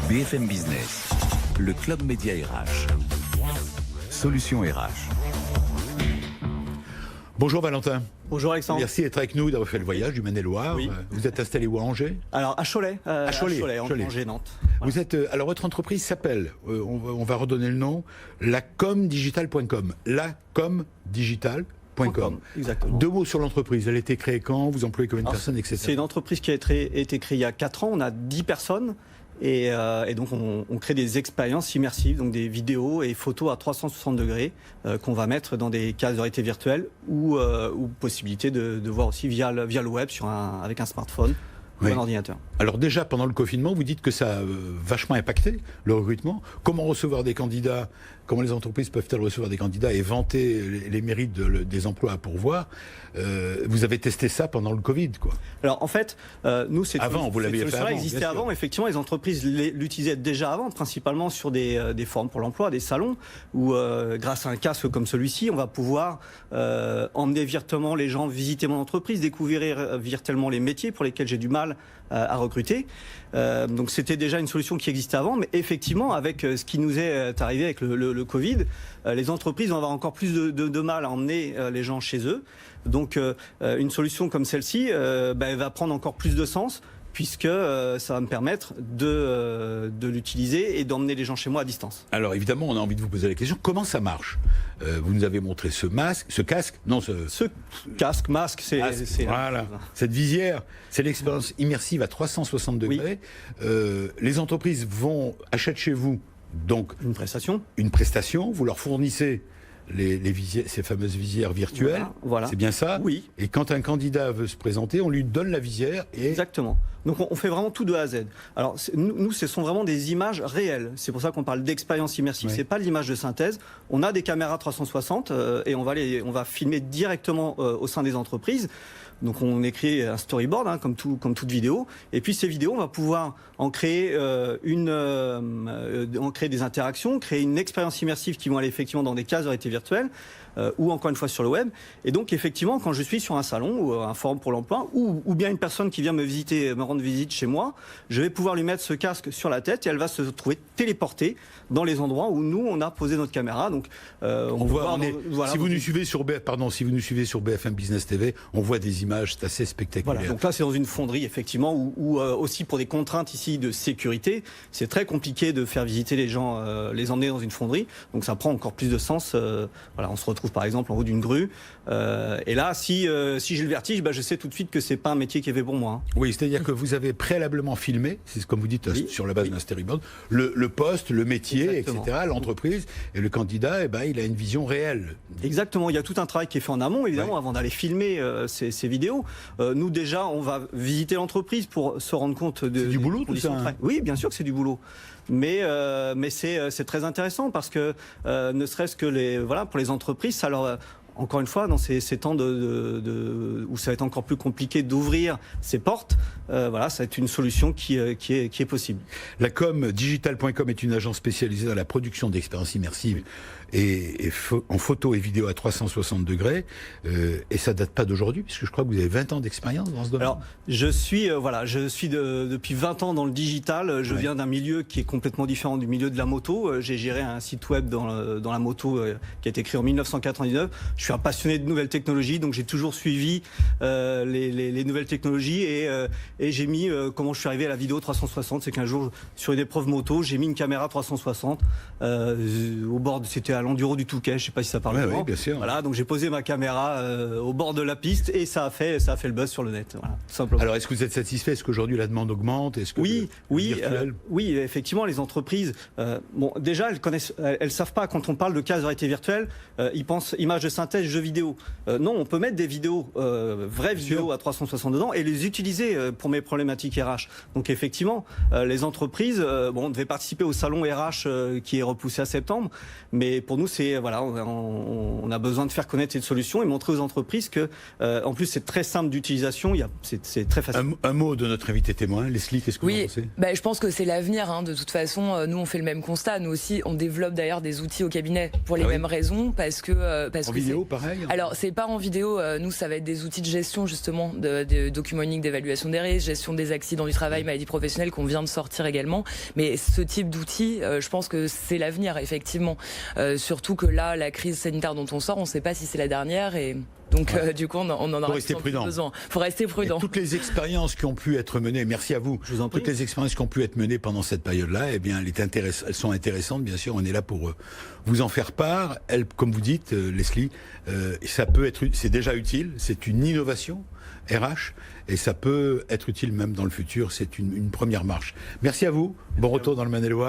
BFM Business, le Club Média RH, Solutions RH. Bonjour Valentin. Bonjour Alexandre. Merci d'être avec nous, d'avoir fait le voyage du Maine-et-Loire. Oui. Vous êtes installé où, à Angers? Alors à Cholet, entre Angers et Nantes. Voilà. Vous êtes, alors votre entreprise s'appelle, on va redonner le nom, lacomdigital.com. Lacomdigital.com. Exactement. Deux mots sur l'entreprise. Elle a été créée quand? Vous employez combien de personnes, etc. C'est une entreprise qui a été créée il y a 4 ans. On a 10 personnes. Et donc on crée des expériences immersives, donc des vidéos et photos à 360 degrés qu'on va mettre dans des cases de réalité virtuelle ou possibilité de voir aussi via le web avec un smartphone ou un ordinateur. Alors déjà, pendant le confinement, vous dites que ça a vachement impacté le recrutement. Comment recevoir des candidats? Comment les entreprises peuvent-elles recevoir des candidats et vanter les mérites des emplois à pourvoir? Vous avez testé ça pendant le Covid, quoi. Alors en fait, nous, cette solution existait avant. Effectivement, les entreprises l'utilisaient déjà avant, principalement sur des forums pour l'emploi, des salons, où grâce à un casque comme celui-ci, on va pouvoir emmener virtuellement les gens visiter mon entreprise, découvrir virtuellement les métiers pour lesquels j'ai du mal à recruter. Donc c'était déjà une solution qui existait avant, mais effectivement, avec ce qui nous est arrivé avec le Covid, les entreprises vont avoir encore plus de mal à emmener les gens chez eux. Donc une solution comme celle-ci elle va prendre encore plus de sens, puisque ça va me permettre de l'utiliser et d'emmener les gens chez moi à distance. Alors évidemment, on a envie de vous poser la question, comment ça marche? Vous nous avez montré ce casque, voilà. Cette visière, c'est l'expérience immersive à 360 degrés. Oui. Les entreprises achètent chez vous donc une prestation, vous leur fournissez ces fameuses visières virtuelles, voilà. C'est bien ça? Oui. Et quand un candidat veut se présenter, on lui donne la visière et... Exactement. Donc on fait vraiment tout de A à Z. Alors nous, ce sont vraiment des images réelles. C'est pour ça qu'on parle d'expérience immersive. Oui. C'est pas l'image de synthèse. On a des caméras 360 et on va filmer directement au sein des entreprises. Donc on écrit un storyboard, comme toute vidéo. Et puis ces vidéos, on va pouvoir en créer des interactions, créer une expérience immersive qui vont aller effectivement dans des cases de réalité virtuelle ou encore une fois sur le web. Et donc effectivement, quand je suis sur un salon ou un forum pour l'emploi ou bien une personne qui vient me rendre visite chez moi, je vais pouvoir lui mettre ce casque sur la tête et elle va se trouver téléportée dans les endroits où nous on a posé notre caméra. Donc si vous nous suivez sur BFM Business TV, on voit des images, c'est assez spectaculaire. Voilà, donc là c'est dans une fonderie effectivement où aussi pour des contraintes ici de sécurité, c'est très compliqué de faire visiter les gens, les emmener dans une fonderie. Donc ça prend encore plus de sens. On se retrouve par exemple en haut d'une grue. Et là, si j'ai le vertige, je sais tout de suite que c'est pas un métier qui est fait pour moi. Oui, c'est-à-dire que vous avez préalablement filmé, c'est comme vous dites sur la base d'un storyboard, le poste, le métier, etc., l'entreprise, et le candidat, il a une vision réelle. Exactement, il y a tout un travail qui est fait en amont, évidemment, avant d'aller filmer ces vidéos. Nous déjà, on va visiter l'entreprise pour se rendre compte de... C'est du boulot tout ça, hein. Oui, bien sûr que c'est du boulot. Mais c'est très intéressant parce que ne serait-ce que pour les entreprises, ça leur... Encore une fois, dans ces temps où ça va être encore plus compliqué d'ouvrir ces portes, ça va être une solution qui est possible. Lacomdigital.com est une agence spécialisée dans la production d'expériences immersives et en photo et vidéo à 360 degrés. Et ça date pas d'aujourd'hui, puisque je crois que vous avez 20 ans d'expérience dans ce domaine. Alors, je suis depuis 20 ans dans le digital. Je viens d'un milieu qui est complètement différent du milieu de la moto. J'ai géré un site web dans la moto qui a été créé en 1999. Je suis un passionné de nouvelles technologies, donc j'ai toujours suivi les nouvelles technologies et j'ai mis comment je suis arrivé à la vidéo 360. C'est qu'un jour, sur une épreuve moto, j'ai mis une caméra 360 au bord c'était à l'enduro du Touquet, je sais pas si ça parle oui, bien sûr. Voilà, donc j'ai posé ma caméra au bord de la piste et ça a fait le buzz sur le net. Voilà, tout simplement. Alors, est-ce que vous êtes satisfait? Est-ce qu'aujourd'hui la demande augmente? Est-ce que oui, effectivement, les entreprises, déjà elles savent pas quand on parle de cases de réalité virtuelle, ils pensent images de synthèse, jeux vidéo. Non, on peut mettre des vidéos, vraies vidéos à 360 dedans et les utiliser pour mes problématiques RH. Donc effectivement, les entreprises, on devait participer au salon RH qui est repoussé à septembre, mais pour nous, on a besoin de faire connaître cette solution et montrer aux entreprises que, en plus, c'est très simple d'utilisation, c'est très facile. Un mot de notre invité témoin, Leslie, qu'est-ce que vous en pensez? Je pense que c'est l'avenir. De toute façon, nous, on fait le même constat. Nous aussi, on développe d'ailleurs des outils au cabinet pour les mêmes raisons, parce que vidéo, pareil. Alors, c'est pas en vidéo. Nous, ça va être des outils de gestion, justement, de documents uniques d'évaluation des risques, gestion des accidents du travail, maladies professionnelles qu'on vient de sortir également. Mais ce type d'outils, je pense que c'est l'avenir, effectivement. Surtout que là, la crise sanitaire dont on sort, on ne sait pas si c'est la dernière. Et donc, du coup, on en aura rester prudent. besoin. Il faut rester prudent. Et toutes les expériences qui ont pu être menées, merci à vous, Je vous en prie. toutes les expériences qui ont pu être menées pendant cette période-là, eh bien, elles sont intéressantes, bien sûr. On est là pour vous en faire part. Comme vous dites, Leslie, c'est déjà utile. C'est une innovation RH et ça peut être utile même dans le futur. C'est une première marche. Merci à vous. Bon retour dans le Maine-et-Loire.